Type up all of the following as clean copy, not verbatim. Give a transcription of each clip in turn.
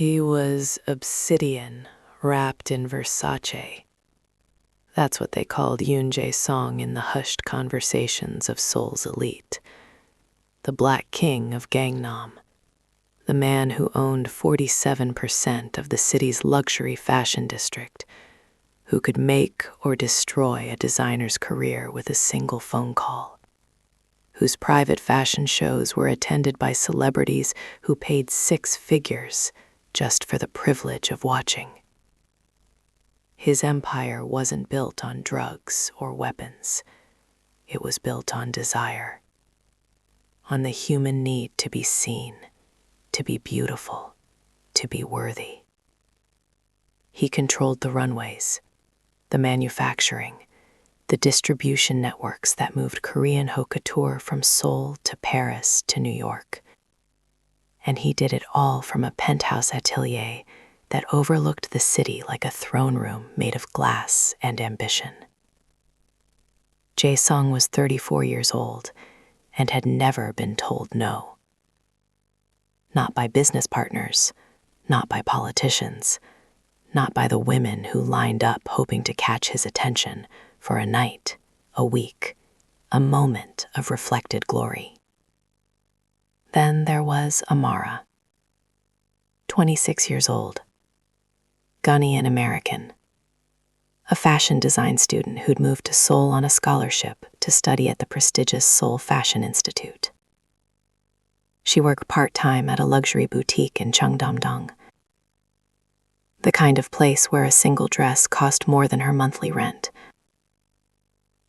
He was obsidian wrapped in Versace. That's what they called Yoon Jae-sung in the hushed conversations of Seoul's elite. The Black King of Gangnam, the man who owned 47% of the city's luxury fashion district, who could make or destroy a designer's career with a single phone call, whose private fashion shows were attended by celebrities who paid 6 figures just for the privilege of watching. His empire wasn't built on drugs or weapons. It was built on desire, on the human need to be seen, to be beautiful, to be worthy. He controlled the runways, the manufacturing, the distribution networks that moved Korean haute couture from Seoul to Paris to New York. And he did it all from a penthouse atelier that overlooked the city like a throne room made of glass and ambition. Jae-sung was 34 years old and had never been told no. Not by business partners, not by politicians, not by the women who lined up hoping to catch his attention for a night, a week, a moment of reflected glory. Then there was Amara, 26 years old, Ghanaian American, a fashion design student who'd moved to Seoul on a scholarship to study at the prestigious Seoul Fashion Institute. She worked part-time at a luxury boutique in Cheongdam-dong, the kind of place where a single dress cost more than her monthly rent,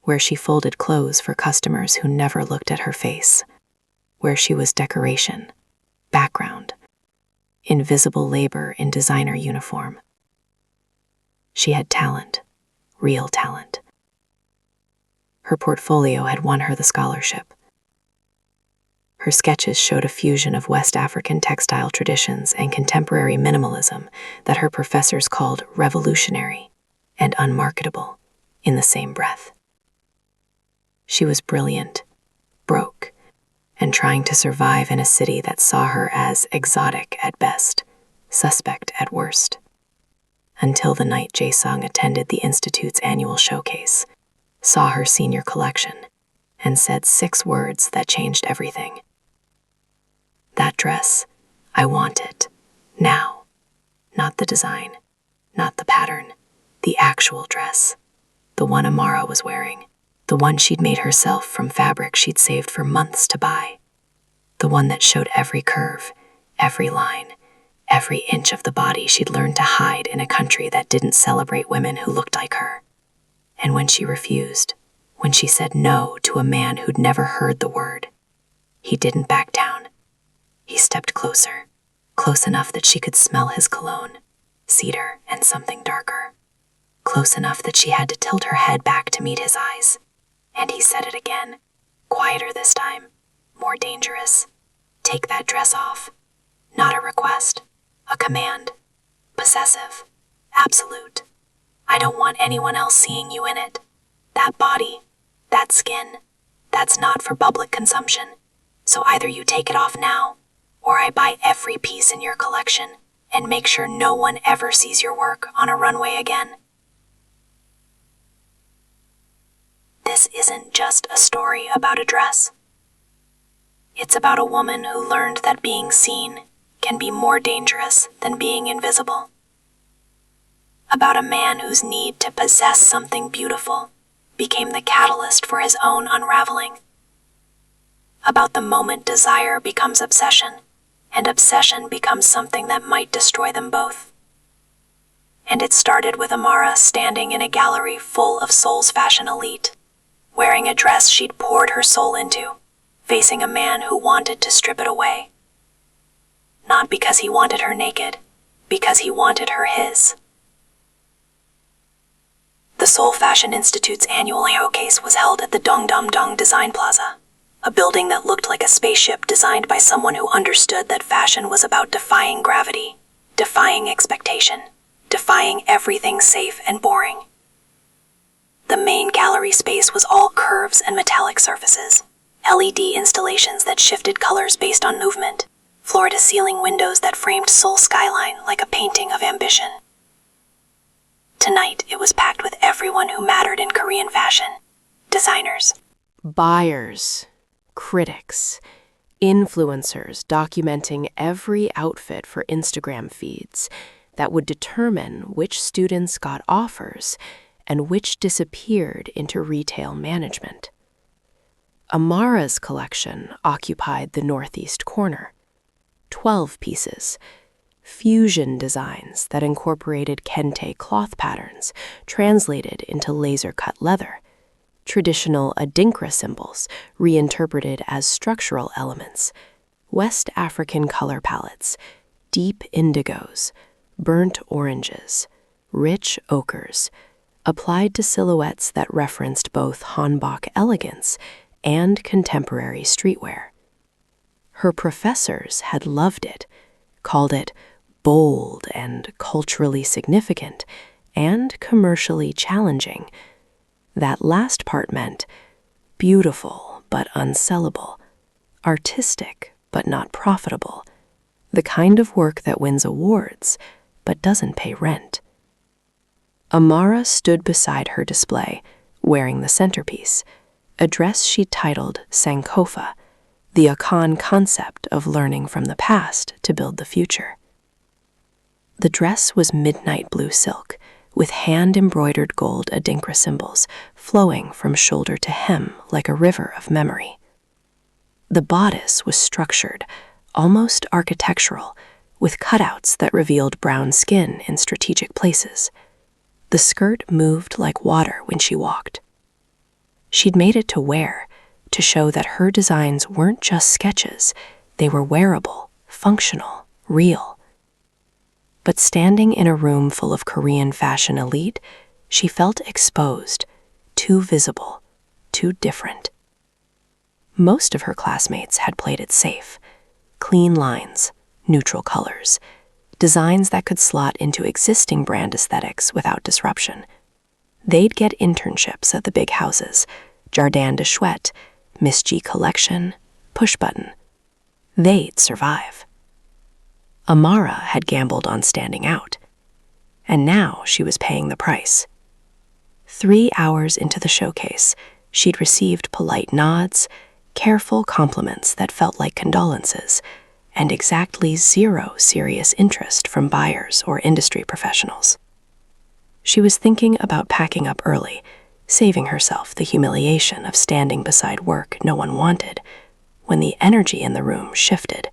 where she folded clothes for customers who never looked at her face, where she was decoration, background, invisible labor in designer uniform. She had talent, real talent. Her portfolio had won her the scholarship. Her sketches showed a fusion of West African textile traditions and contemporary minimalism that her professors called revolutionary and unmarketable in the same breath. She was brilliant, broke, and trying to survive in a city that saw her as exotic at best, suspect at worst. Until the night Jae-sung attended the Institute's annual showcase, saw her senior collection, and said 6 words that changed everything. That dress, I want it, now. Not the design, not the pattern, the actual dress. The one Amara was wearing. The one she'd made herself from fabric she'd saved for months to buy. The one that showed every curve, every line, every inch of the body she'd learned to hide in a country that didn't celebrate women who looked like her. And when she refused, when she said no to a man who'd never heard the word, he didn't back down. He stepped closer, close enough that she could smell his cologne, cedar and something darker. Close enough that she had to tilt her head back to meet his eyes. And he said it again, quieter this time, more dangerous. Take that dress off. Not a request, a command. Possessive, absolute. I don't want anyone else seeing you in it. That body, that skin, that's not for public consumption. So either you take it off now, or I buy every piece in your collection and make sure no one ever sees your work on a runway again. This isn't just a story about a dress. It's about a woman who learned that being seen can be more dangerous than being invisible. About a man whose need to possess something beautiful became the catalyst for his own unraveling. About the moment desire becomes obsession, and obsession becomes something that might destroy them both. And it started with Amara standing in a gallery full of Seoul's fashion elite, wearing a dress she'd poured her soul into, facing a man who wanted to strip it away. Not because he wanted her naked, because he wanted her his. The Seoul Fashion Institute's annual showcase was held at the Dongdam-dong Design Plaza, a building that looked like a spaceship designed by someone who understood that fashion was about defying gravity, defying expectation, defying everything safe and boring. The main gallery space was all curves and metallic surfaces, LED installations that shifted colors based on movement, floor-to-ceiling windows that framed Seoul's skyline like a painting of ambition. Tonight, it was packed with everyone who mattered in Korean fashion. Designers, buyers, critics, influencers documenting every outfit for Instagram feeds that would determine which students got offers and which disappeared into retail management. Amara's collection occupied the northeast corner. 12 pieces, fusion designs that incorporated kente cloth patterns translated into laser-cut leather, traditional Adinkra symbols reinterpreted as structural elements, West African color palettes, deep indigos, burnt oranges, rich ochres, applied to silhouettes that referenced both Hanbok elegance and contemporary streetwear. Her professors had loved it, called it bold and culturally significant and commercially challenging. That last part meant beautiful but unsellable, artistic but not profitable, the kind of work that wins awards but doesn't pay rent. Amara stood beside her display, wearing the centerpiece, a dress she titled Sankofa, the Akan concept of learning from the past to build the future. The dress was midnight blue silk, with hand-embroidered gold Adinkra symbols flowing from shoulder to hem like a river of memory. The bodice was structured, almost architectural, with cutouts that revealed brown skin in strategic places. The skirt moved like water when she walked. She'd made it to wear, to show that her designs weren't just sketches, they were wearable, functional, real. But standing in a room full of Korean fashion elite, she felt exposed, too visible, too different. Most of her classmates had played it safe. Clean lines, neutral colors, designs that could slot into existing brand aesthetics without disruption. They'd get internships at the big houses, Jardin de Chouette, Miss G Collection, Push Button. They'd survive. Amara had gambled on standing out, and now she was paying the price. 3 hours into the showcase, she'd received polite nods, careful compliments that felt like condolences, and exactly 0 serious interest from buyers or industry professionals. She was thinking about packing up early, saving herself the humiliation of standing beside work no one wanted, when the energy in the room shifted.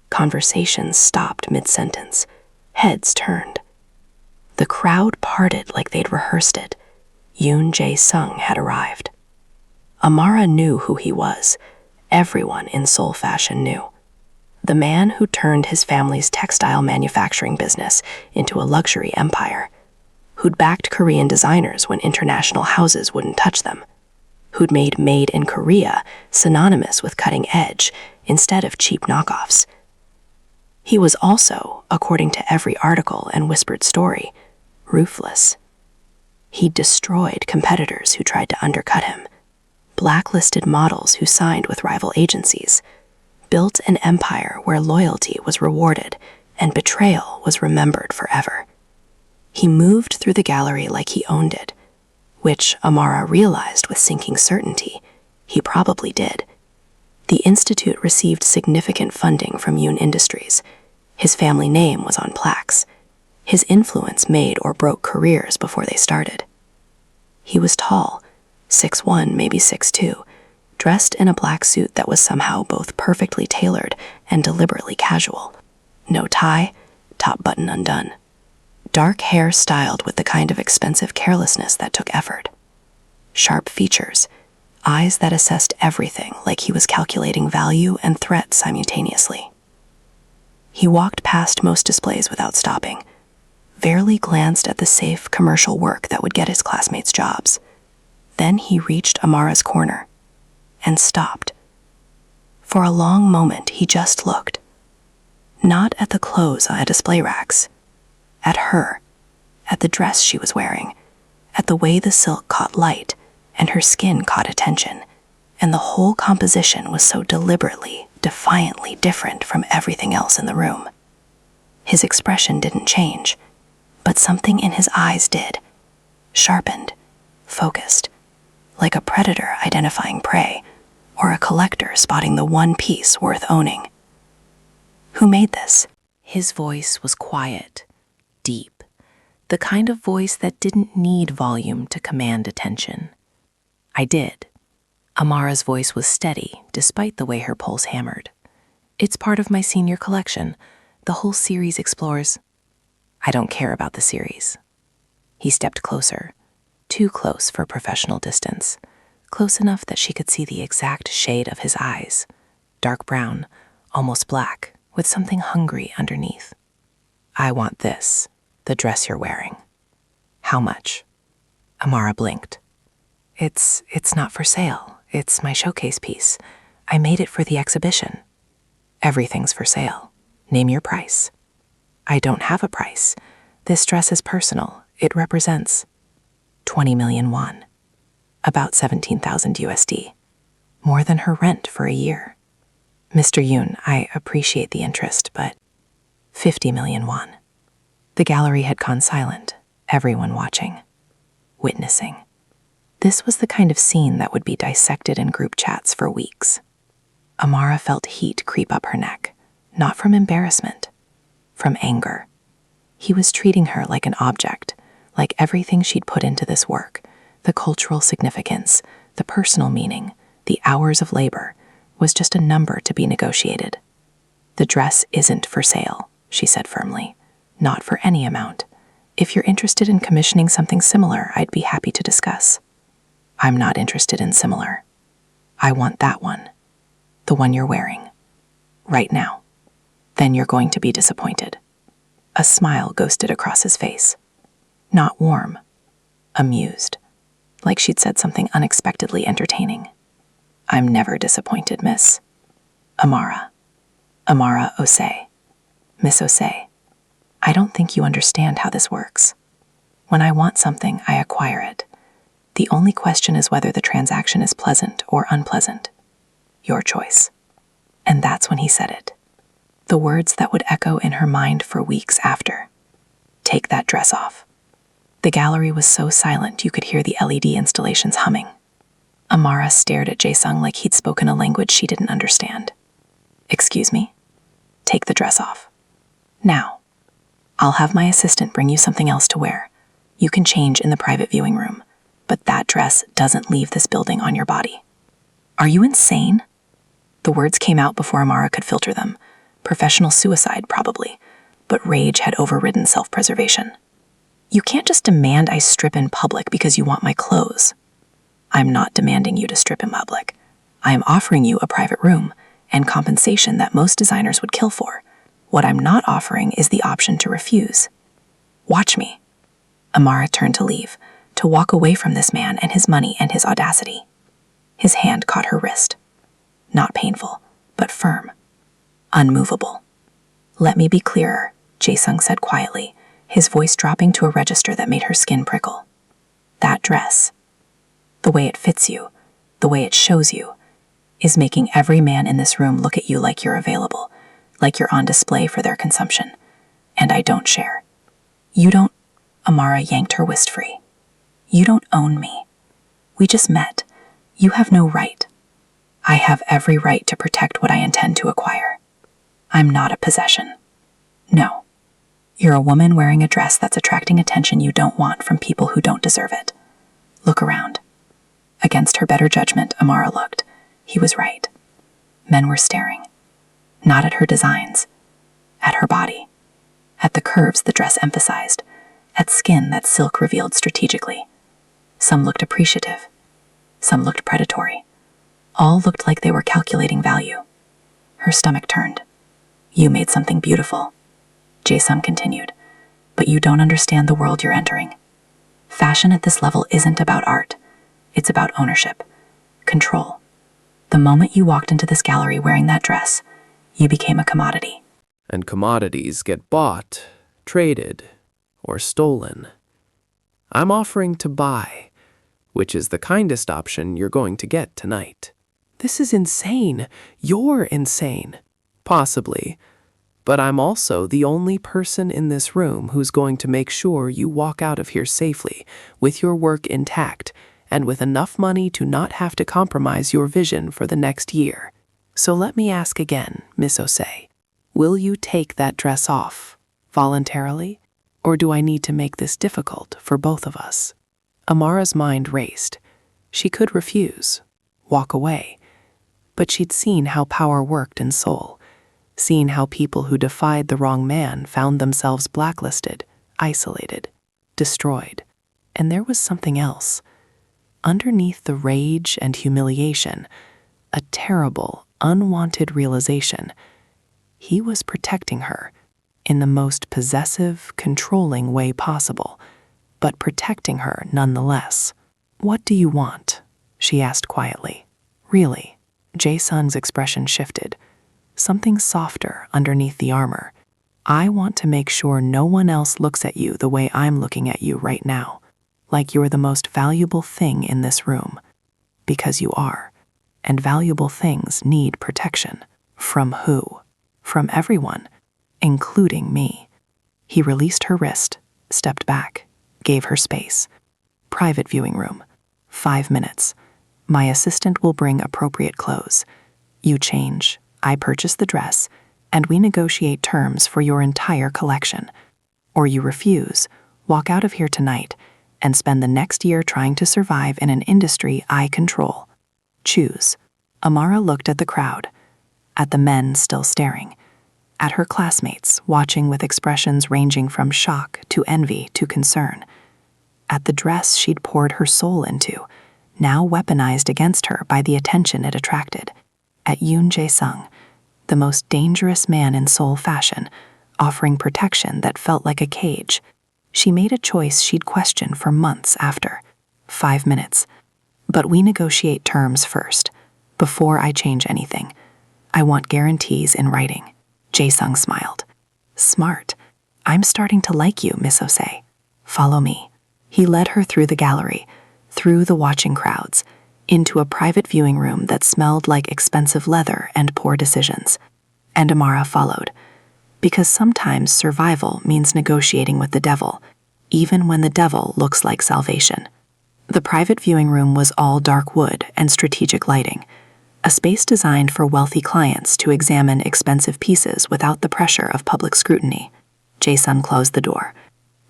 Conversations stopped mid-sentence. Heads turned. The crowd parted like they'd rehearsed it. Yoon Jae-sung had arrived. Amara knew who he was. Everyone in Seoul fashion knew. The man who turned his family's textile manufacturing business into a luxury empire, who'd backed Korean designers when international houses wouldn't touch them, who'd made in Korea synonymous with cutting edge instead of cheap knockoffs. He was also, according to every article and whispered story, ruthless. He'd destroyed competitors who tried to undercut him, blacklisted models who signed with rival agencies, built an empire where loyalty was rewarded and betrayal was remembered forever. He moved through the gallery like he owned it, which Amara realized with sinking certainty he probably did. The institute received significant funding from Yoon Industries. His family name was on plaques. His influence made or broke careers before they started. He was tall, 6'1", maybe 6'2", dressed in a black suit that was somehow both perfectly tailored and deliberately casual. No tie, top button undone. Dark hair styled with the kind of expensive carelessness that took effort. Sharp features, eyes that assessed everything like he was calculating value and threat simultaneously. He walked past most displays without stopping, barely glanced at the safe commercial work that would get his classmates jobs. Then he reached Amara's corner and stopped. For a long moment, he just looked. Not at the clothes on display racks, at her, at the dress she was wearing, at the way the silk caught light and her skin caught attention, and the whole composition was so deliberately, defiantly different from everything else in the room. His expression didn't change, but something in his eyes did. Sharpened, focused, like a predator identifying prey, or a collector spotting the one piece worth owning. Who made this? His voice was quiet, deep, the kind of voice that didn't need volume to command attention. I did. Amara's voice was steady, despite the way her pulse hammered. It's part of my senior collection. The whole series explores... I don't care about the series. He stepped closer, too close for professional distance, close enough that she could see the exact shade of his eyes, dark brown, almost black, with something hungry underneath. I want this, the dress you're wearing. How much? Amara blinked. It's not for sale. It's my showcase piece. I made it for the exhibition. Everything's for sale. Name your price. I don't have a price. This dress is personal. It represents 20 million won. About 17,000 USD. More than her rent for a year. Mr. Yoon, I appreciate the interest, but 50 million won. The gallery had gone silent, everyone watching, witnessing. This was the kind of scene that would be dissected in group chats for weeks. Amara felt heat creep up her neck, not from embarrassment, from anger. He was treating her like an object, like everything she'd put into this work, the cultural significance, the personal meaning, the hours of labor, was just a number to be negotiated. The dress isn't for sale, she said firmly. Not for any amount. If you're interested in commissioning something similar, I'd be happy to discuss. I'm not interested in similar. I want that one. The one you're wearing. Right now. Then you're going to be disappointed. A smile ghosted across his face. Not warm. Amused. Like she'd said something unexpectedly entertaining. I'm never disappointed, Miss. Amara. Amara Osei. Miss Osei. I don't think you understand how this works. When I want something, I acquire it. The only question is whether the transaction is pleasant or unpleasant. Your choice. And that's when he said it. The words that would echo in her mind for weeks after. Take that dress off. The gallery was so silent you could hear the LED installations humming. Amara stared at Jae-sung like he'd spoken a language she didn't understand. Excuse me? Take the dress off. Now. I'll have my assistant bring you something else to wear. You can change in the private viewing room, but that dress doesn't leave this building on your body. Are you insane? The words came out before Amara could filter them. Professional suicide, probably, but rage had overridden self-preservation. You can't just demand I strip in public because you want my clothes. I'm not demanding you to strip in public. I am offering you a private room and compensation that most designers would kill for. What I'm not offering is the option to refuse. Watch me. Amara turned to leave, to walk away from this man and his money and his audacity. His hand caught her wrist. Not painful, but firm. Unmovable. Let me be clearer, Jae-sung said quietly, his voice dropping to a register that made her skin prickle. That dress, the way it fits you, the way it shows you, is making every man in this room look at you like you're available, like you're on display for their consumption. And I don't share. You don't... Amara yanked her wrist free. You don't own me. We just met. You have no right. I have every right to protect what I intend to acquire. I'm not a possession. No. You're a woman wearing a dress that's attracting attention you don't want from people who don't deserve it. Look around. Against her better judgment, Amara looked. He was right. Men were staring. Not at her designs. At her body. At the curves the dress emphasized. At skin that silk revealed strategically. Some looked appreciative. Some looked predatory. All looked like they were calculating value. Her stomach turned. You made something beautiful, Jae-sung continued, but you don't understand the world you're entering. Fashion at this level isn't about art. It's about ownership. Control. The moment you walked into this gallery wearing that dress, you became a commodity. And commodities get bought, traded, or stolen. I'm offering to buy, which is the kindest option you're going to get tonight. This is insane. You're insane. Possibly. But I'm also the only person in this room who's going to make sure you walk out of here safely, with your work intact, and with enough money to not have to compromise your vision for the next year. So let me ask again, Miss Osei, will you take that dress off, voluntarily? Or do I need to make this difficult for both of us? Amara's mind raced. She could refuse, walk away. But she'd seen how power worked in Seoul, seen how people who defied the wrong man found themselves blacklisted, isolated, destroyed. And there was something else. Underneath the rage and humiliation, a terrible, unwanted realization. He was protecting her in the most possessive, controlling way possible, but protecting her nonetheless. "What do you want?" she asked quietly. "Really?" Jae-sung's expression shifted. Something softer underneath the armor. "I want to make sure no one else looks at you the way I'm looking at you right now, like you're the most valuable thing in this room. Because you are. And valuable things need protection. From who? From everyone, including me." He released her wrist, stepped back, gave her space. "Private viewing room. 5 minutes. My assistant will bring appropriate clothes. You change, I purchase the dress, and we negotiate terms for your entire collection. Or you refuse, walk out of here tonight, and spend the next year trying to survive in an industry I control. Choose." Amara looked at the crowd, at the men still staring, at her classmates watching with expressions ranging from shock to envy to concern, at the dress she'd poured her soul into, now weaponized against her by the attention it attracted, at Yoon Jae-sung, the most dangerous man in Seoul fashion, offering protection that felt like a cage. She made a choice she'd question for months after. 5 minutes. "But we negotiate terms first, before I change anything. I want guarantees in writing." Jae-sung smiled. "Smart. I'm starting to like you, Miss Osei. Follow me." He led her through the gallery, through the watching crowds, into a private viewing room that smelled like expensive leather and poor decisions. And Amara followed. Because sometimes survival means negotiating with the devil, even when the devil looks like salvation. The private viewing room was all dark wood and strategic lighting, a space designed for wealthy clients to examine expensive pieces without the pressure of public scrutiny. Jae-sung closed the door.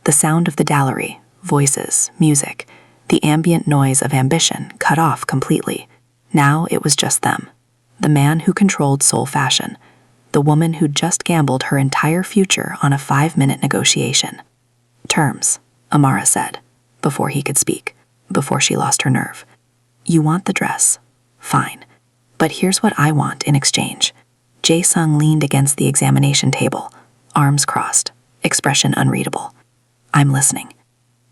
The sound of the gallery, voices, music, the ambient noise of ambition cut off completely. Now it was just them. The man who controlled Seoul fashion, the woman who'd just gambled her entire future on a 5-minute negotiation. "Terms," Amara said, before he could speak, before she lost her nerve. "You want the dress. Fine. But here's what I want in exchange." Jae-sung leaned against the examination table, arms crossed, expression unreadable. "I'm listening.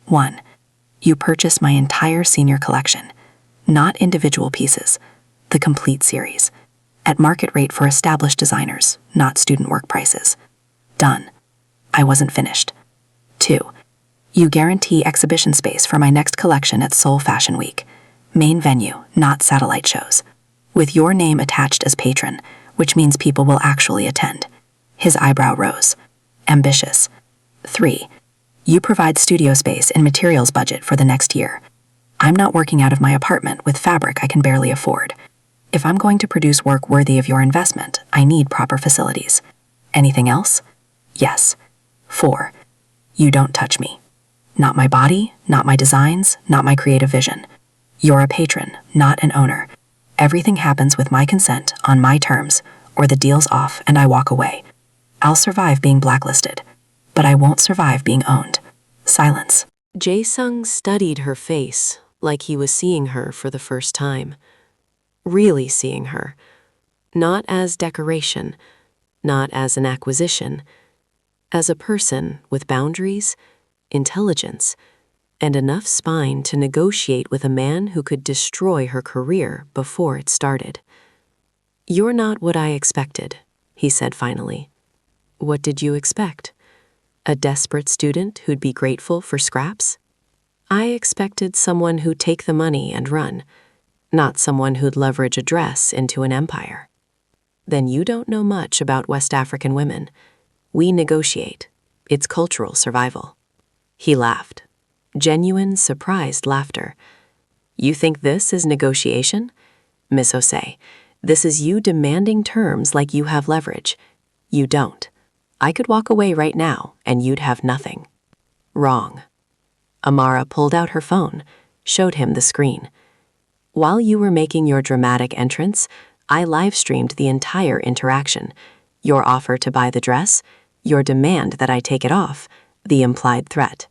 1. You purchase my entire senior collection, not individual pieces, the complete series, at market rate for established designers, not student work prices." Done. I wasn't finished. 2. You guarantee exhibition space for my next collection at Seoul Fashion Week. Main venue, not satellite shows. With your name attached as patron, which means people will actually attend. His eyebrow rose. Ambitious. 3. You provide studio space and materials budget for the next year. I'm not working out of my apartment with fabric I can barely afford. If I'm going to produce work worthy of your investment, I need proper facilities. Anything else? Yes. 4. You don't touch me. Not my body, not my designs, not my creative vision. You're a patron, not an owner. Everything happens with my consent, on my terms, or the deal's off and I walk away. I'll survive being blacklisted, but I won't survive being owned. Silence. Jae-sung studied her face like he was seeing her for the first time. Really seeing her. Not as decoration, not as an acquisition, as a person with boundaries, intelligence, and enough spine to negotiate with a man who could destroy her career before it started. "You're not what I expected," he said finally. "What did you expect? A desperate student who'd be grateful for scraps? I expected someone who'd take the money and run. not someone who'd leverage a dress into an empire. Then you don't know much about West African women. We negotiate. It's cultural survival. He laughed. Genuine, surprised laughter. You think this is negotiation? Miss Osei, this is you demanding terms like you have leverage. You don't. I could walk away right now, and you'd have nothing. Wrong. Amara pulled out her phone, showed him the screen. While you were making your dramatic entrance, I live-streamed the entire interaction. Your offer to buy the dress, your demand that I take it off, the implied threat.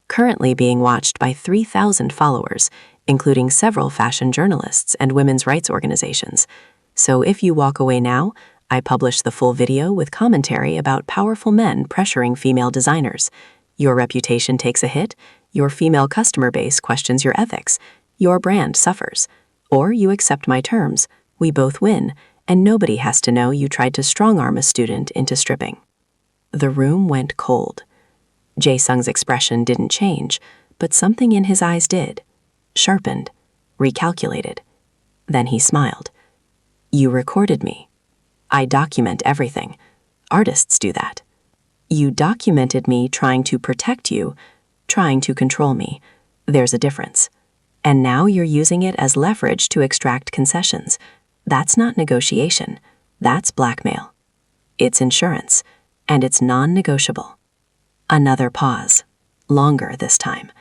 Currently being watched by 3,000 followers, including several fashion journalists and women's rights organizations. So if you walk away now, I publish the full video with commentary about powerful men pressuring female designers. Your reputation takes a hit, your female customer base questions your ethics, your brand suffers. Or you accept my terms, we both win, and nobody has to know you tried to strong-arm a student into stripping. The room went cold. Jae-sung's expression didn't change, but something in his eyes did. Sharpened, recalculated. Then he smiled. You recorded me. I document everything. Artists do that. You documented me trying to protect you, trying to control me. There's a difference. And now you're using it as leverage to extract concessions. That's not negotiation. That's blackmail. It's insurance, and it's non-negotiable. Another pause. Longer this time.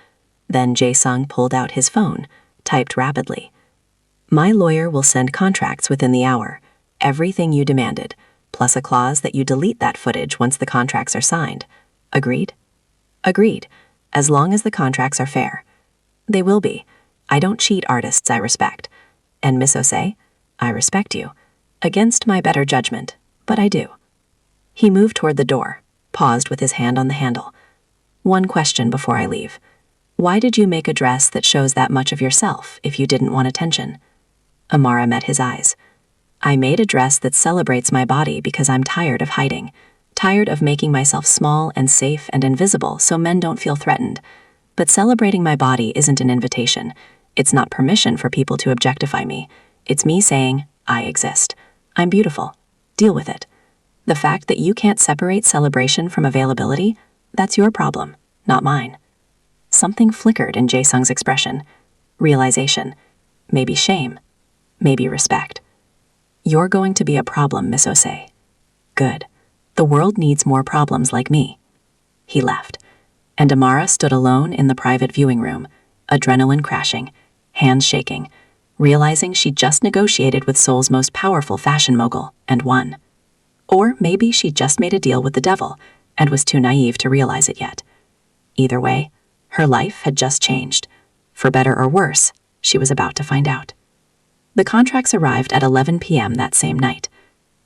Then Jae-sung pulled out his phone, typed rapidly. My lawyer will send contracts within the hour. Everything you demanded, plus a clause that you delete that footage once the contracts are signed. Agreed? Agreed, as long as the contracts are fair. They will be. I don't cheat artists I respect. And Miss Osei, I respect you. Against my better judgment, but I do. He moved toward the door, paused with his hand on the handle. One question before I leave. Why did you make a dress that shows that much of yourself if you didn't want attention? Amara met his eyes. I made a dress that celebrates my body because I'm tired of hiding, tired of making myself small and safe and invisible so men don't feel threatened. But celebrating my body isn't an invitation. It's not permission for people to objectify me. It's me saying, I exist. I'm beautiful. Deal with it. The fact that you can't separate celebration from availability, that's your problem, not mine. Something flickered in Jae-sung's expression. Realization. Maybe shame. Maybe respect. You're going to be a problem, Miss Osei. Good. The world needs more problems like me. He left, and Amara stood alone in the private viewing room, adrenaline crashing, hands shaking, realizing she'd just negotiated with Seoul's most powerful fashion mogul and won. Or maybe she'd just made a deal with the devil and was too naive to realize it yet. Either way, her life had just changed. For better or worse, she was about to find out. The contracts arrived at 11 p.m. that same night.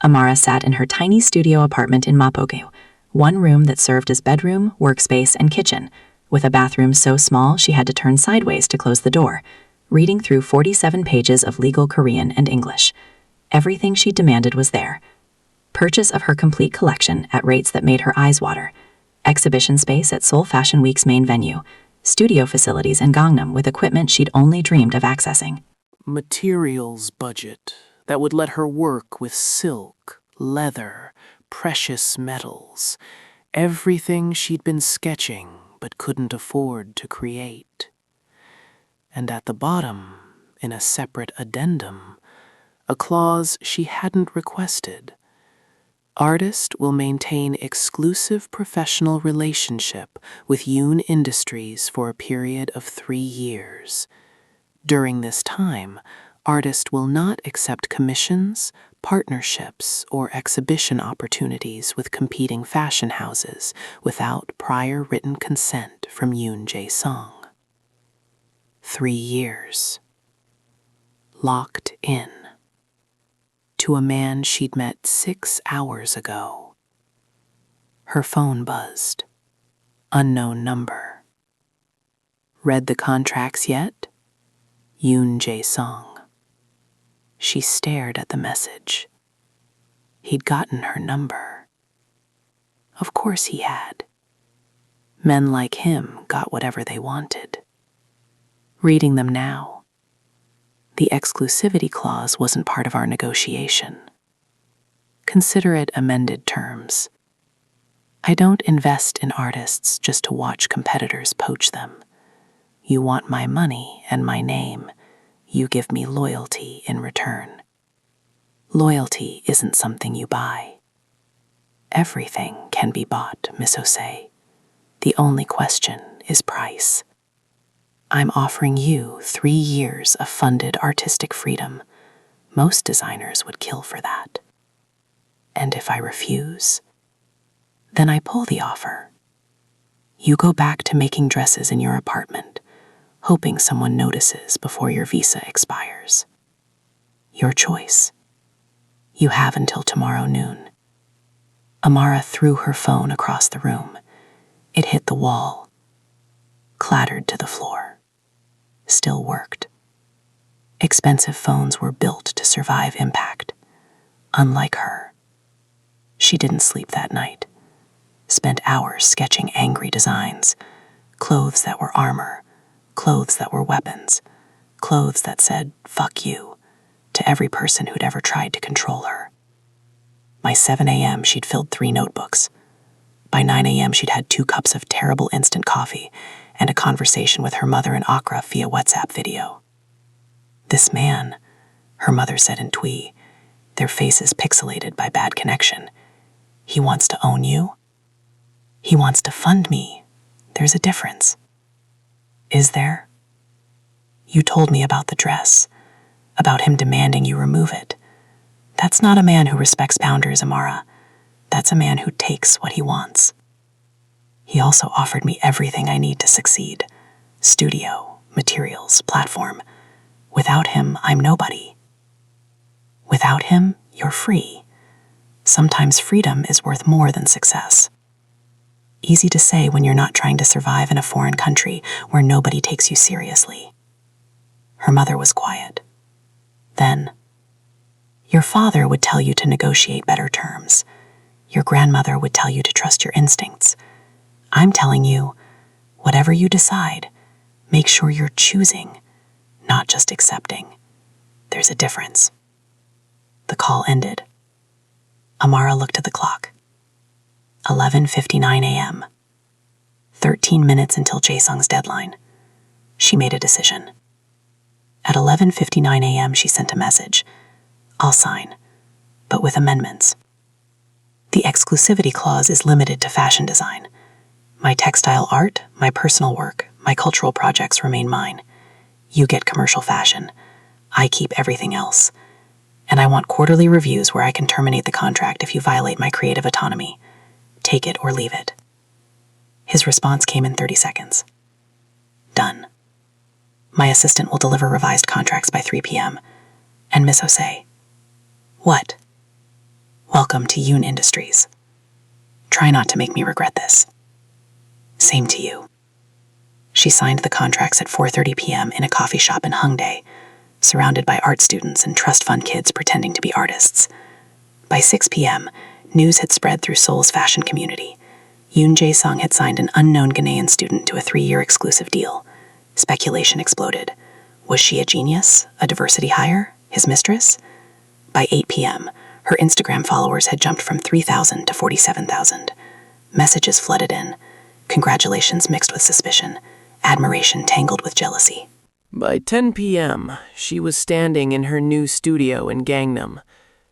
Amara sat in her tiny studio apartment in Mapogu, one room that served as bedroom, workspace, and kitchen, with a bathroom so small she had to turn sideways to close the door, reading through 47 pages of legal Korean and English. Everything she demanded was there. Purchase of her complete collection at rates that made her eyes water, exhibition space at Seoul Fashion Week's main venue, studio facilities in Gangnam with equipment she'd only dreamed of accessing. Materials budget that would let her work with silk, leather, precious metals, everything she'd been sketching but couldn't afford to create. And at the bottom, in a separate addendum, a clause she hadn't requested. Artist will maintain exclusive professional relationship with Yoon Industries for a period of 3 years. During this time, artist will not accept commissions, partnerships, or exhibition opportunities with competing fashion houses without prior written consent from Yoon Jae-sung. 3 years. Locked in. To a man she'd met 6 hours ago. Her phone buzzed. Unknown number. Read the contracts yet? Yoon Jae-sung. She stared at the message. He'd gotten her number. Of course he had. Men like him got whatever they wanted. Reading them now. The exclusivity clause wasn't part of our negotiation. Consider it amended terms. I don't invest in artists just to watch competitors poach them. You want my money and my name. You give me loyalty in return. Loyalty isn't something you buy. Everything can be bought, Miss Osei. The only question is price. I'm offering you 3 years of funded artistic freedom. Most designers would kill for that. And if I refuse, then I pull the offer. You go back to making dresses in your apartment, hoping someone notices before your visa expires. Your choice. You have until tomorrow noon. Amara threw her phone across the room. It hit the wall, clattered to the floor. Still worked. Expensive phones were built to survive impact. Unlike her. She didn't sleep that night. Spent hours sketching angry designs, clothes that were armor, clothes that were weapons, clothes that said, "fuck you," to every person who'd ever tried to control her. By 7 a.m., she'd filled 3 notebooks. By 9 a.m., she'd had 2 cups of terrible instant coffee and a conversation with her mother in Accra via WhatsApp video. This man, her mother said in Twi, their faces pixelated by bad connection. He wants to own you. He wants to fund me. There's a difference. Is there? You told me about the dress, about him demanding you remove it. That's not a man who respects boundaries, Amara. That's a man who takes what he wants. He also offered me everything I need to succeed. Studio, materials, platform. Without him, I'm nobody. Without him, you're free. Sometimes freedom is worth more than success. Easy to say when you're not trying to survive in a foreign country where nobody takes you seriously. Her mother was quiet. Then, your father would tell you to negotiate better terms. Your grandmother would tell you to trust your instincts. I'm telling you, whatever you decide, make sure you're choosing, not just accepting. There's a difference. The call ended. Amara looked at the clock. 11:59 a.m. 13 minutes until Jae-sung's deadline. She made a decision. At 11:59 a.m., she sent a message. I'll sign, but with amendments. The exclusivity clause is limited to fashion design. My textile art, my personal work, my cultural projects remain mine. You get commercial fashion. I keep everything else. And I want quarterly reviews where I can terminate the contract if you violate my creative autonomy. Take it or leave it. His response came in 30 seconds. Done. My assistant will deliver revised contracts by 3 p.m. And Miss Osei. What? Welcome to Yoon Industries. Try not to make me regret this. Same to you. She signed the contracts at 4:30 p.m. in a coffee shop in Hongdae, surrounded by art students and trust fund kids pretending to be artists. By 6 p.m., news had spread through Seoul's fashion community. Yoon Jae-sung had signed an unknown Ghanaian student to a 3-year exclusive deal. Speculation exploded. Was she a genius? A diversity hire? His mistress? By 8 p.m., her Instagram followers had jumped from 3,000 to 47,000. Messages flooded in. Congratulations mixed with suspicion. Admiration tangled with jealousy. By 10 p.m., she was standing in her new studio in Gangnam.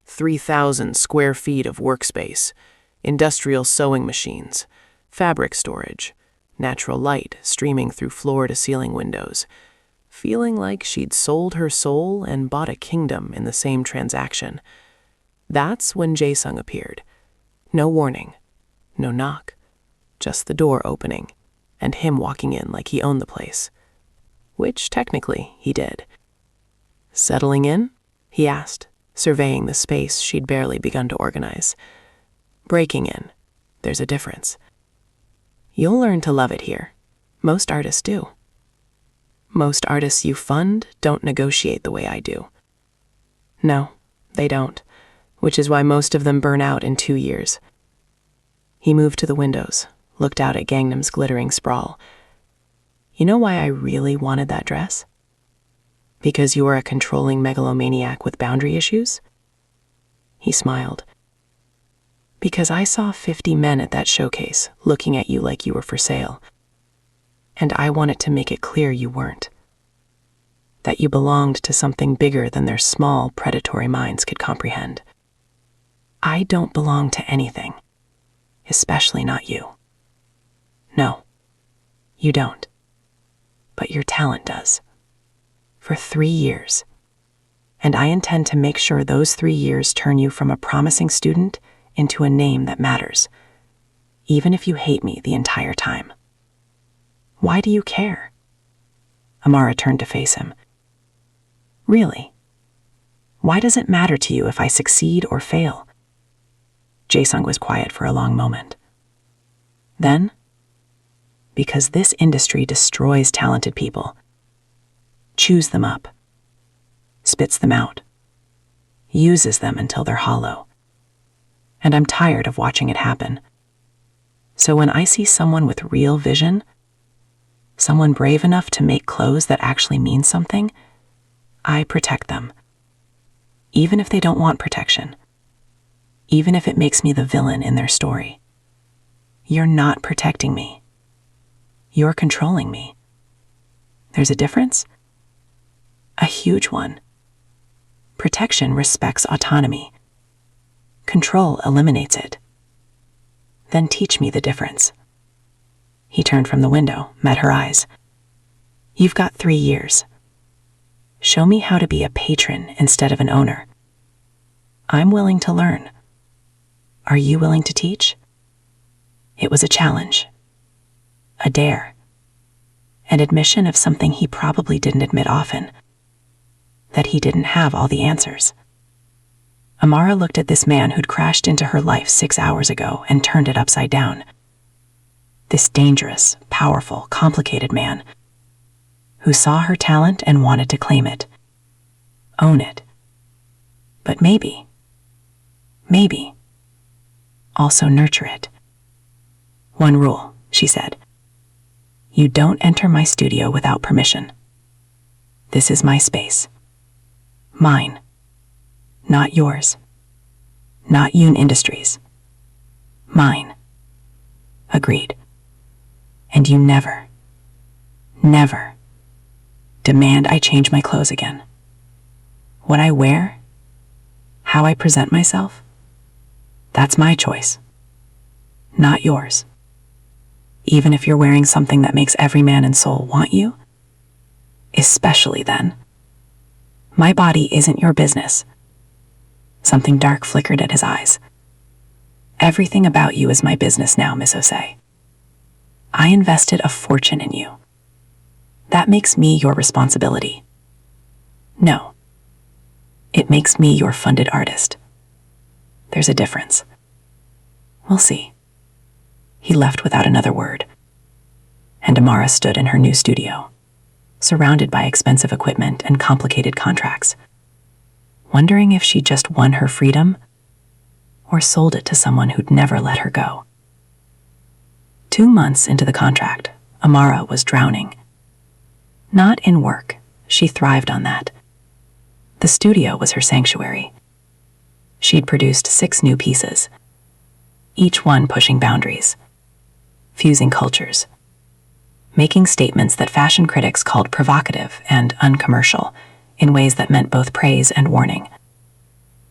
3,000 square feet of workspace, industrial sewing machines, fabric storage, natural light streaming through floor-to-ceiling windows, feeling like she'd sold her soul and bought a kingdom in the same transaction. That's when Jae-sung appeared. No warning, no knock, just the door opening, and him walking in like he owned the place. Which, technically, he did. Settling in? He asked, surveying the space she'd barely begun to organize. Breaking in. There's a difference. You'll learn to love it here. Most artists do. Most artists you fund don't negotiate the way I do. No, they don't, which is why most of them burn out in 2 years. He moved to the windows, looked out at Gangnam's glittering sprawl. You know why I really wanted that dress? Because you are a controlling megalomaniac with boundary issues? He smiled. Because I saw 50 men at that showcase looking at you like you were for sale. And I wanted to make it clear you weren't. That you belonged to something bigger than their small, predatory minds could comprehend. I don't belong to anything, especially not you. No, you don't. But your talent does. For 3 years. And I intend to make sure those 3 years turn you from a promising student into a name that matters, even if you hate me the entire time. Why do you care? Amara turned to face him. Really? Why does it matter to you if I succeed or fail? Jae-sung was quiet for a long moment. Then, because this industry destroys talented people, chews them up, spits them out, uses them until they're hollow. And I'm tired of watching it happen. So when I see someone with real vision, someone brave enough to make clothes that actually mean something, I protect them. Even if they don't want protection. Even if it makes me the villain in their story. You're not protecting me. You're controlling me. There's a difference? A huge one. Protection respects autonomy. Control eliminates it. Then teach me the difference. He turned from the window, met her eyes. You've got 3 years. Show me how to be a patron instead of an owner. I'm willing to learn. Are you willing to teach? It was a challenge. A dare. An admission of something he probably didn't admit often. That he didn't have all the answers. Amara looked at this man who'd crashed into her life 6 hours ago and turned it upside down. This dangerous, powerful, complicated man who saw her talent and wanted to claim it. Own it. But maybe, also nurture it. One rule, she said. You don't enter my studio without permission. This is my space. Mine. Not yours. Not Yoon Industries. Mine. Agreed. And you never demand I change my clothes again. What I wear, how I present myself, that's my choice. Not yours. Even if you're wearing something that makes every man and soul want you, especially then. My body isn't your business. Something dark flickered at his eyes. Everything about you is my business now, Miss Osei. I invested a fortune in you. That makes me your responsibility. No. It makes me your funded artist. There's a difference. We'll see. He left without another word. And Amara stood in her new studio, surrounded by expensive equipment and complicated contracts, wondering if she just won her freedom or sold it to someone who'd never let her go. 2 months into the contract, Amara was drowning. Not in work, she thrived on that. The studio was her sanctuary. She'd produced 6 new pieces, each one pushing boundaries, fusing cultures, making statements that fashion critics called provocative and uncommercial in ways that meant both praise and warning.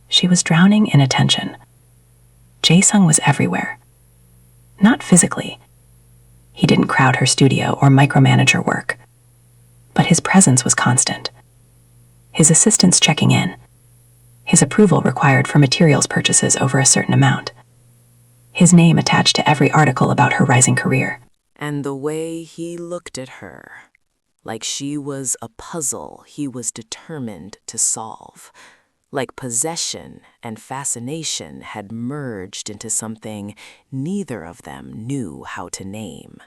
She was drowning in attention. Jae-sung was everywhere. Not physically. He didn't crowd her studio or micromanage her work. But his presence was constant. His assistants checking in. His approval required for materials purchases over a certain amount. His name attached to every article about her rising career. And the way he looked at her, like she was a puzzle he was determined to solve, like possession and fascination had merged into something neither of them knew how to name.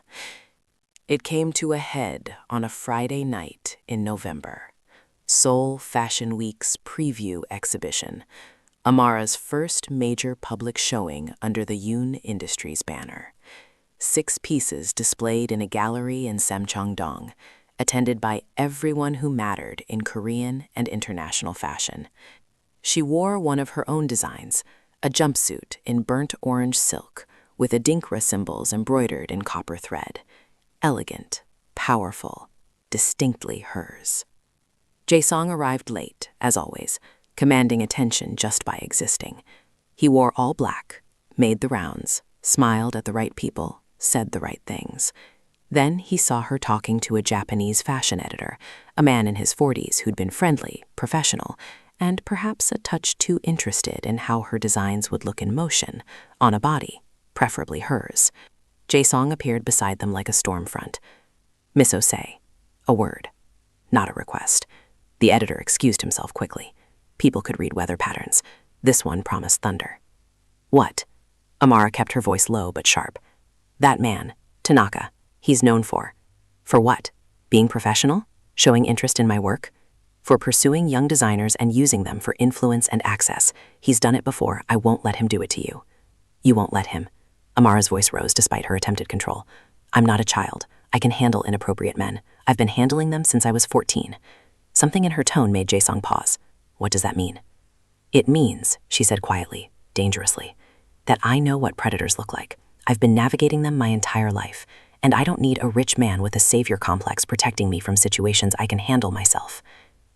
It came to a head on a Friday night in November, Seoul Fashion Week's preview exhibition, Amara's first major public showing under the Yoon Industries banner. 6 pieces displayed in a gallery in Samcheong-dong, attended by everyone who mattered in Korean and international fashion. She wore one of her own designs, a jumpsuit in burnt orange silk with Adinkra symbols embroidered in copper thread. Elegant, powerful, distinctly hers. Jae-sung arrived late, as always, commanding attention just by existing. He wore all black, made the rounds, smiled at the right people, said the right things. Then he saw her talking to a Japanese fashion editor, a man in his 40s who'd been friendly, professional, and perhaps a touch too interested in how her designs would look in motion, on a body, preferably hers. Jae-sung appeared beside them like a storm front. Miss Osei. A word. Not a request. The editor excused himself quickly. People could read weather patterns. This one promised thunder. What? Amara kept her voice low but sharp. That man, Tanaka, he's known for. For what? Being professional? Showing interest in my work? For pursuing young designers and using them for influence and access. He's done it before. I won't let him do it to you. You won't let him. Amara's voice rose despite her attempted control. I'm not a child. I can handle inappropriate men. I've been handling them since I was 14. Something in her tone made Jae-sung pause. What does that mean? It means, she said quietly, dangerously, that I know what predators look like. I've been navigating them my entire life, and I don't need a rich man with a savior complex protecting me from situations I can handle myself.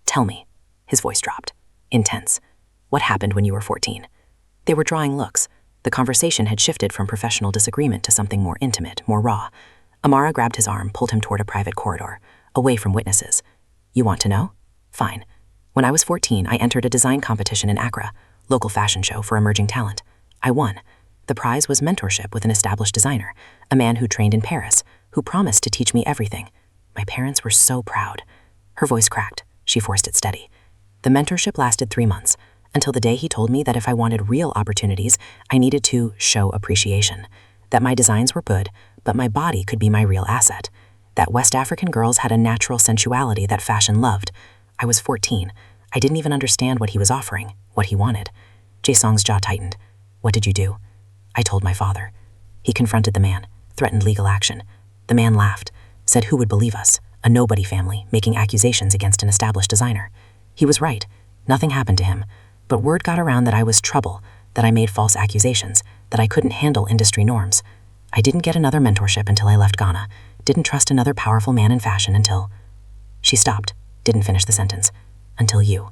Tell me. His voice dropped. Intense. What happened when you were 14? They were drawing looks. The conversation had shifted from professional disagreement to something more intimate, more raw. Amara grabbed his arm, pulled him toward a private corridor, away from witnesses. You want to know? Fine. When I was 14, I entered a design competition in Accra, local fashion show for emerging talent. I won. The prize was mentorship with an established designer, a man who trained in Paris, who promised to teach me everything. My parents were so proud. Her voice cracked. She forced it steady. The mentorship lasted 3 months, until the day he told me that if I wanted real opportunities, I needed to show appreciation. That my designs were good, but my body could be my real asset. That West African girls had a natural sensuality that fashion loved. I was 14. I didn't even understand what he was offering, what he wanted. Jae-sung's jaw tightened. What did you do? I told my father. He confronted the man, threatened legal action. The man laughed, said who would believe us, a nobody family making accusations against an established designer. He was right. Nothing happened to him. But word got around that I was trouble, that I made false accusations, that I couldn't handle industry norms. I didn't get another mentorship until I left Ghana, didn't trust another powerful man in fashion until... She stopped, didn't finish the sentence. Until you.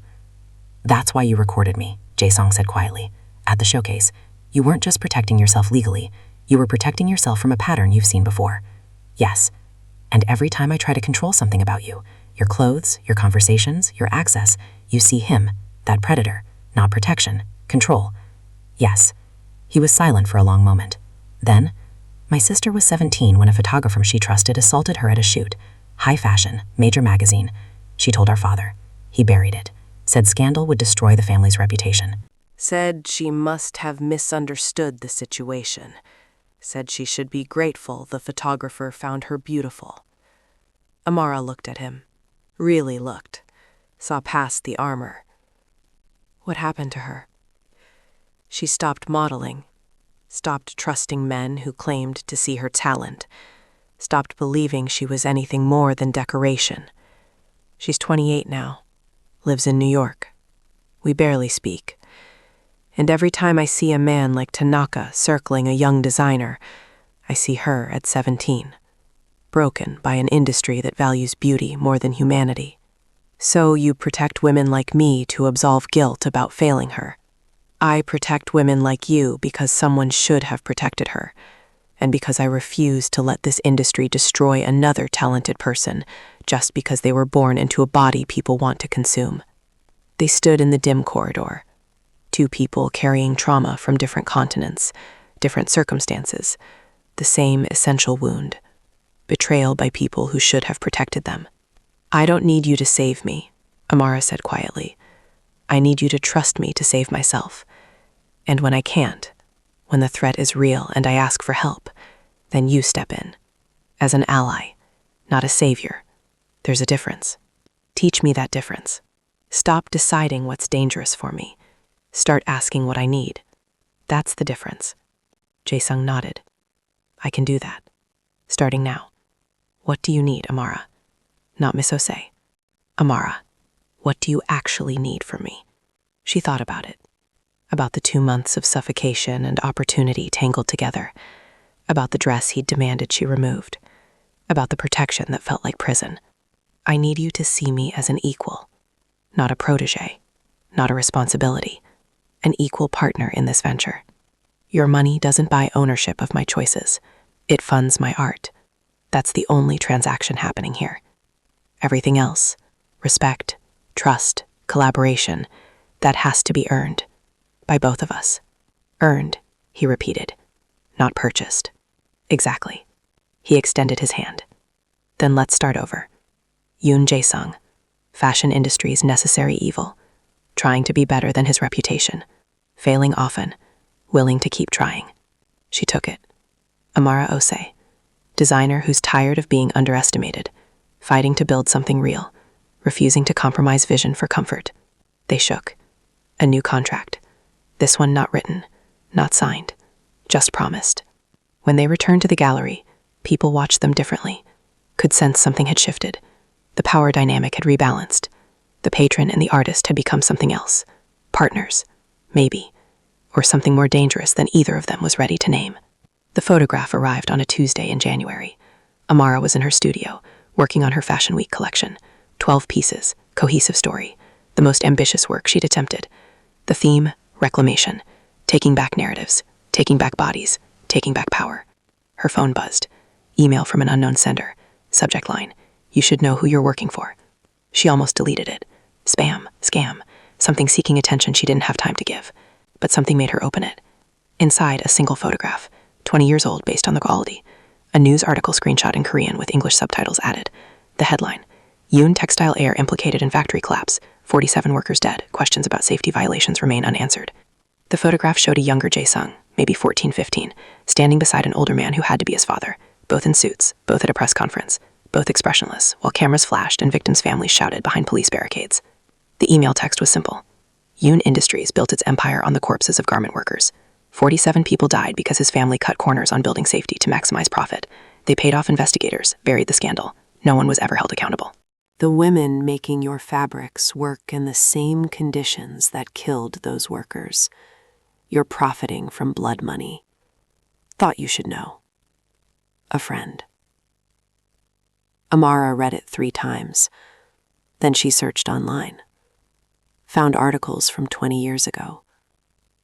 That's why you recorded me, Jae-sung said quietly. At the showcase, you weren't just protecting yourself legally, you were protecting yourself from a pattern you've seen before. Yes. And every time I try to control something about you, your clothes, your conversations, your access, you see him, that predator, not protection, control. Yes. He was silent for a long moment. Then, my sister was 17 when a photographer she trusted assaulted her at a shoot. High fashion, major magazine. She told our father. He buried it. Said scandal would destroy the family's reputation. Said she must have misunderstood the situation. Said she should be grateful the photographer found her beautiful. Amara looked at him. Really looked. Saw past the armor. What happened to her? She stopped modeling. Stopped trusting men who claimed to see her talent. Stopped believing she was anything more than decoration. She's 28 now. Lives in New York. We barely speak. And every time I see a man like Tanaka circling a young designer, I see her at 17, broken by an industry that values beauty more than humanity. So you protect women like me to absolve guilt about failing her. I protect women like you because someone should have protected her, and because I refuse to let this industry destroy another talented person just because they were born into a body people want to consume. They stood in the dim corridor. 2 people carrying trauma from different continents, different circumstances, the same essential wound, betrayal by people who should have protected them. I don't need you to save me, Amara said quietly. I need you to trust me to save myself. And when I can't, when the threat is real and I ask for help, then you step in. As an ally, not a savior. There's a difference. Teach me that difference. Stop deciding what's dangerous for me. Start asking what I need. That's the difference. Jae-sung nodded. I can do that. Starting now. What do you need, Amara? not Miss Osei. Amara, what do you actually need from me? She thought about it. About the 2 months of suffocation and opportunity tangled together. About the dress he'd demanded she removed. About the protection that felt like prison. I need you to see me as an equal, not a protege, not a responsibility, an equal partner in this venture. Your money doesn't buy ownership of my choices. It funds my art. That's the only transaction happening here. Everything else, respect, trust, collaboration, that has to be earned. By both of us. Earned, he repeated, not purchased. Exactly. He extended his hand. Then let's start over. Yoon Jae-sung, fashion industry's necessary evil, trying to be better than his reputation, failing often, willing to keep trying. She took it. Amara Osei, designer who's tired of being underestimated, fighting to build something real, refusing to compromise vision for comfort. They shook. A new contract. This one not written, not signed, just promised. When they returned to the gallery, people watched them differently, could sense something had shifted. The power dynamic had rebalanced. The patron and the artist had become something else. Partners, maybe, or something more dangerous than either of them was ready to name. The photograph arrived on a Tuesday in January. Amara was in her studio, working on her Fashion Week collection. 12 pieces, cohesive story, the most ambitious work she'd attempted. The theme, reclamation, taking back narratives, taking back bodies, taking back power. Her phone buzzed. Email from an unknown sender. Subject line, you should know who you're working for. She almost deleted it. Spam, scam, something seeking attention she didn't have time to give. But something made her open it. Inside, a single photograph, 20 years old based on the quality. A news article screenshot in Korean with English subtitles added. The headline, Yoon Textile Air implicated in factory collapse. 47 workers dead. Questions about safety violations remain unanswered. The photograph showed a younger Jae-sung, maybe 14, 15, standing beside an older man who had to be his father, both in suits, both at a press conference, both expressionless, while cameras flashed and victims' families shouted behind police barricades. The email text was simple. Yoon Industries built its empire on the corpses of garment workers. 47 people died because his family cut corners on building safety to maximize profit. They paid off investigators, buried the scandal. No one was ever held accountable. The women making your fabrics work in the same conditions that killed those workers. You're profiting from blood money. Thought you should know. A friend. Amara read it 3 times. Then she searched online. Found articles from 20 years ago.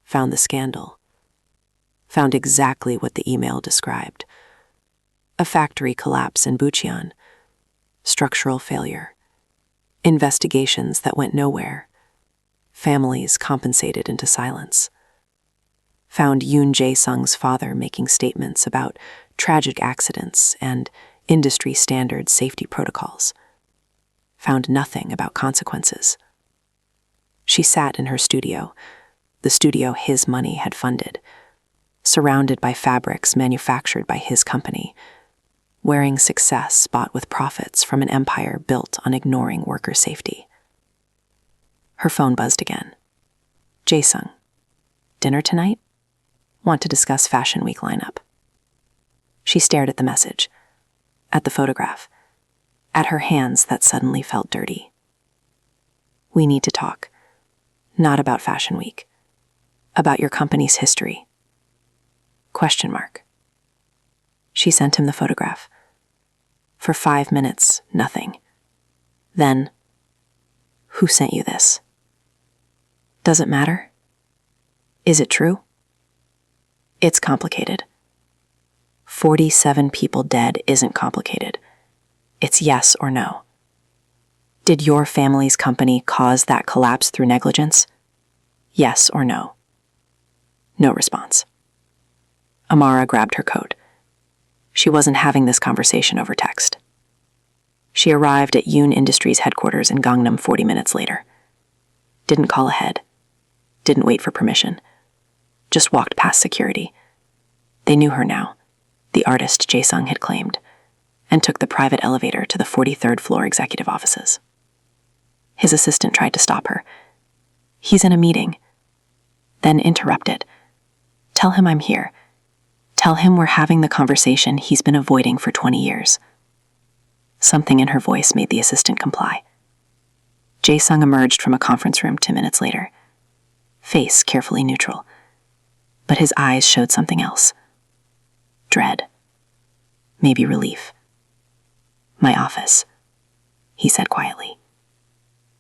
Found the scandal. Found exactly what the email described. A factory collapse in Bucheon. Structural failure. Investigations that went nowhere. Families compensated into silence. Found Yoon Jae-sung's father making statements about tragic accidents and industry standard safety protocols. Found nothing about consequences. She sat in her studio, the studio his money had funded, surrounded by fabrics manufactured by his company, wearing success bought with profits from an empire built on ignoring worker safety. Her phone buzzed again. Jae-sung, dinner tonight? Want to discuss Fashion Week lineup. She stared at the message, at the photograph, at her hands that suddenly felt dirty. We need to talk. Not about Fashion Week. About your company's history. Question mark. She sent him the photograph. For 5 minutes, nothing. Then, who sent you this? Does it matter? Is it true? It's complicated. 47 people dead isn't complicated. It's yes or no. Did your family's company cause that collapse through negligence? Yes or no? No response. Amara grabbed her coat. She wasn't having this conversation over text. She arrived at Yoon Industries headquarters in Gangnam 40 minutes later. Didn't call ahead. Didn't wait for permission. Just walked past security. They knew her now, the artist Jae-sung had claimed, and took the private elevator to the 43rd floor executive offices. His assistant tried to stop her. He's in a meeting. Then interrupted. Tell him I'm here. Tell him we're having the conversation he's been avoiding for 20 years. Something in her voice made the assistant comply. Jae-sung emerged from a conference room 2 minutes later, face carefully neutral, but his eyes showed something else. Dread. Maybe relief. "My office," he said quietly.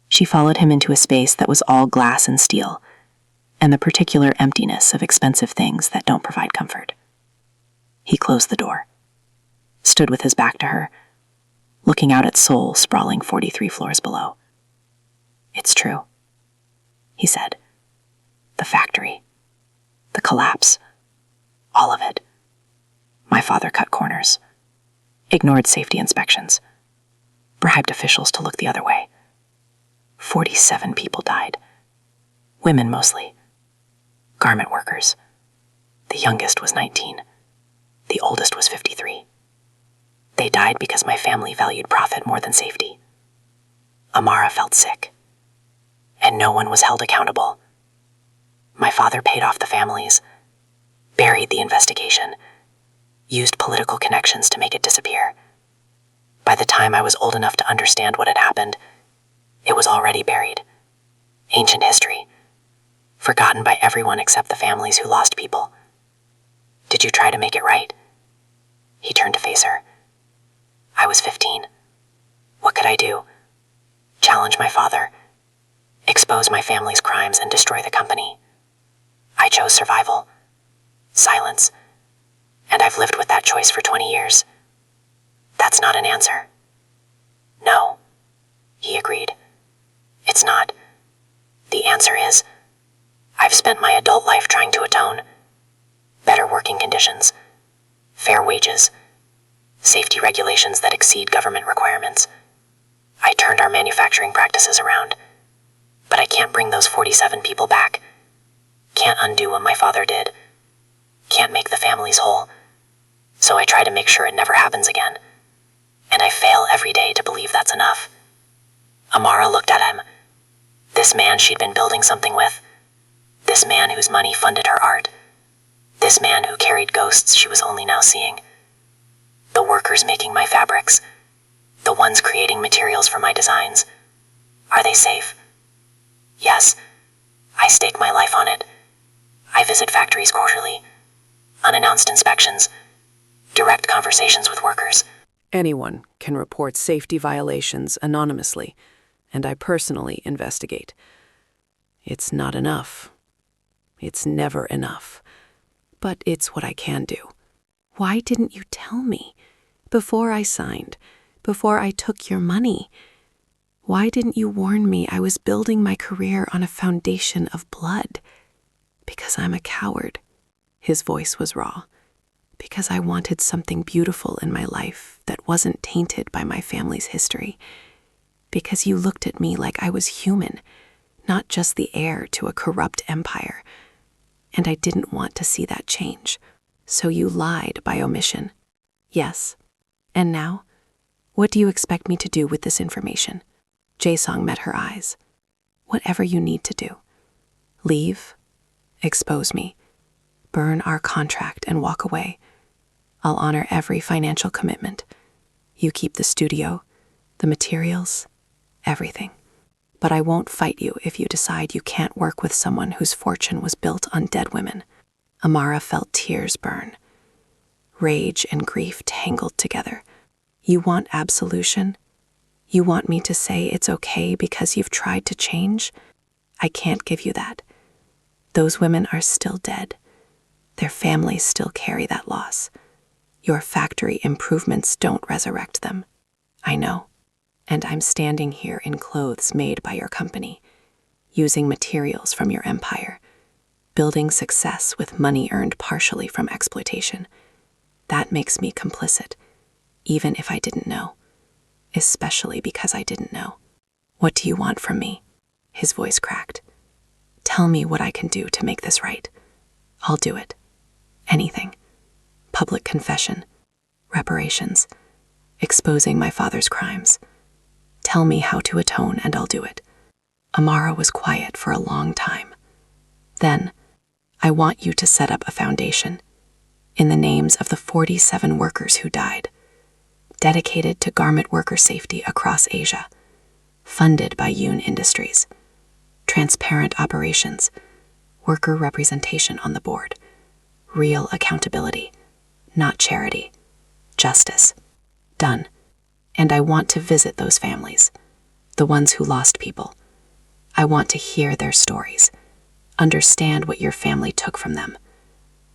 She followed him into a space that was all glass and steel, and the particular emptiness of expensive things that don't provide comfort. He closed the door, stood with his back to her, looking out at Seoul sprawling 43 floors below. "It's true," he said. "The factory, the collapse, all of it. My father cut corners, ignored safety inspections, bribed officials to look the other way. 47 people died. Women mostly. Garment workers. The youngest was 19. The oldest was 53. They died because my family valued profit more than safety. Amara felt sick, and no one was held accountable. My father paid off the families, buried the investigation, used political connections to make it disappear. By the time I was old enough to understand what had happened, it was already buried. Ancient history, forgotten by everyone except the families who lost people. Did you try to make it right?" He turned to face her. "I was 15. What could I do? Challenge my father, expose my family's crimes, and destroy the company. I chose survival, silence, and I've lived with that choice for 20 years. That's not an answer." "No," he agreed. "It's not. The answer is, I've spent my adult life trying to atone. Better working conditions, fair wages, safety regulations that exceed government requirements. I turned our manufacturing practices around, but I can't bring those 47 people back. Can't undo what my father did. Can't make the families whole. So I try to make sure it never happens again. And I fail every day to believe that's enough." Amara looked at him. This man she'd been building something with. This man whose money funded her art. This man who carried ghosts she was only now seeing. The workers making my fabrics. The ones creating materials for my designs. Are they safe? Yes. I stake my life on it. I visit factories quarterly. Unannounced inspections. Direct conversations with workers. Anyone can report safety violations anonymously, and I personally investigate. It's not enough. It's never enough. But it's what I can do. Why didn't you tell me? Before I signed, before I took your money. Why didn't you warn me I was building my career on a foundation of blood? Because I'm a coward. His voice was raw. Because I wanted something beautiful in my life that wasn't tainted by my family's history. Because you looked at me like I was human, not just the heir to a corrupt empire. And I didn't want to see that change. So you lied by omission. Yes. And now? What do you expect me to do with this information? Jae-sung met her eyes. Whatever you need to do. Leave. Expose me. Burn our contract and walk away. I'll honor every financial commitment. You keep the studio, the materials, everything. But I won't fight you if you decide you can't work with someone whose fortune was built on dead women. Amara felt tears burn. Rage and grief tangled together. You want absolution? You want me to say it's okay because you've tried to change? I can't give you that. Those women are still dead. Their families still carry that loss. Your factory improvements don't resurrect them. I know. And I'm standing here in clothes made by your company, using materials from your empire, building success with money earned partially from exploitation. That makes me complicit, even if I didn't know, especially because I didn't know. What do you want from me? His voice cracked. Tell me what I can do to make this right. I'll do it. Anything. Public confession, reparations, exposing my father's crimes. Tell me how to atone and I'll do it. Amara was quiet for a long time. Then, I want you to set up a foundation in the names of the 47 workers who died. dedicated to garment worker safety across Asia, funded by Yoon Industries, transparent operations, worker representation on the board, real accountability, not charity, justice. Done. And I want to visit those families, the ones who lost people. I want to hear their stories, understand what your family took from them,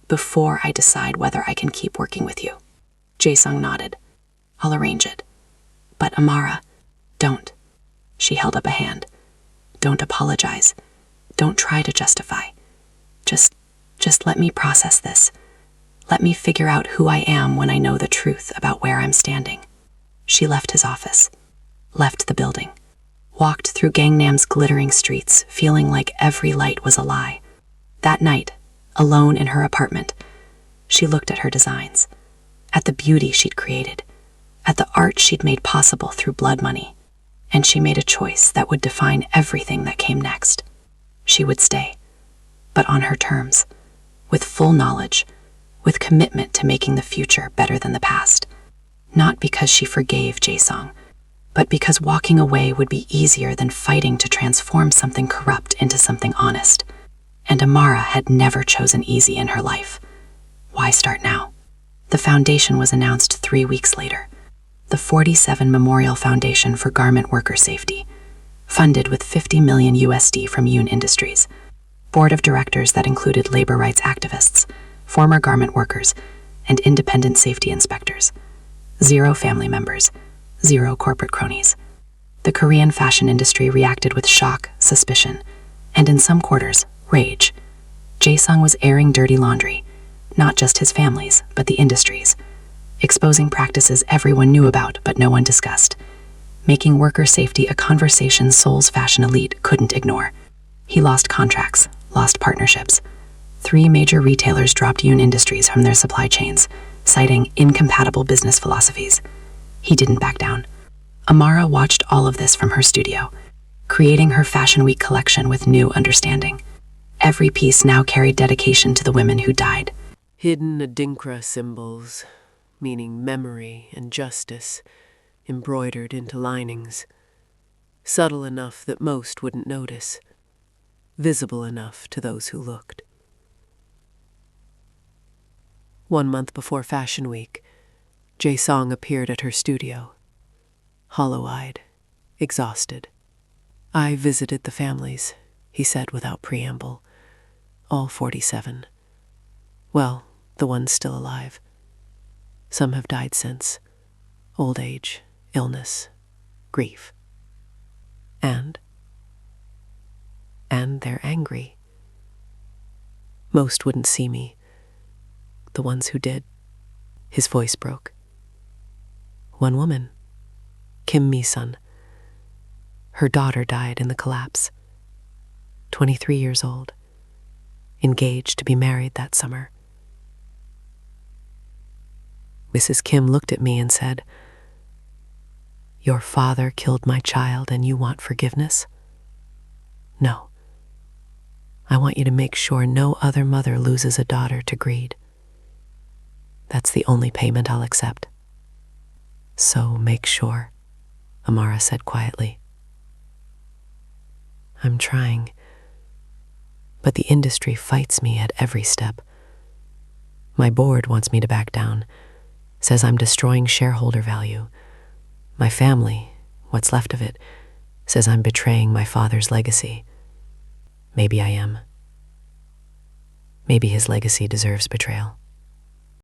before I decide whether I can keep working with you. Jae-sung nodded. I'll arrange it. But Amara, don't. She held up a hand. Don't apologize. Don't try to justify. Just let me process this. Let me figure out who I am when I know the truth about where I'm standing. She left his office, left the building, walked through Gangnam's glittering streets, feeling like every light was a lie. That night, alone in her apartment, she looked at her designs, at the beauty she'd created, at the art she'd made possible through blood money, and she made a choice that would define everything that came next. She would stay, but on her terms, with full knowledge, with commitment to making the future better than the past. Not because she forgave Jae-sung, but because walking away would be easier than fighting to transform something corrupt into something honest. And Amara had never chosen easy in her life. Why start now? The foundation was announced 3 weeks later. The 47 Memorial Foundation for Garment Worker Safety, funded with $50 million USD from Yoon Industries. Board of directors that included labor rights activists, former garment workers, and independent safety inspectors. 0 family members, 0 corporate cronies. The Korean fashion industry reacted with shock, suspicion, and in some quarters, rage. Jae-sung was airing dirty laundry, not just his family's, but the industry's, exposing practices everyone knew about but no one discussed, making worker safety a conversation Seoul's fashion elite couldn't ignore. He lost contracts, lost partnerships. 3 major retailers dropped Yoon Industries from their supply chains, citing incompatible business philosophies. He didn't back down. Amara watched all of this from her studio, creating her Fashion Week collection with new understanding. Every piece now carried dedication to the women who died. Hidden Adinkra symbols, meaning memory and justice, embroidered into linings. Subtle enough that most wouldn't notice. Visible enough to those who looked. 1 month before Fashion Week, Jae-sung appeared at her studio, hollow-eyed, exhausted. I visited the families, he said without preamble, all 47. Well, the ones still alive. Some have died since. Old age, illness, grief. And they're angry. Most wouldn't see me. The ones who did. His voice broke. One woman, Kim Mi-sun. Her daughter died in the collapse. 23 years old. Engaged to be married that summer. Mrs. Kim looked at me and said, "Your father killed my child and you want forgiveness? No. I want you to make sure no other mother loses a daughter to greed. That's the only payment I'll accept." "So make sure," Amara said quietly. "I'm trying, but the industry fights me at every step. My board wants me to back down, says I'm destroying shareholder value. My family, what's left of it, says I'm betraying my father's legacy. Maybe I am. Maybe his legacy deserves betrayal."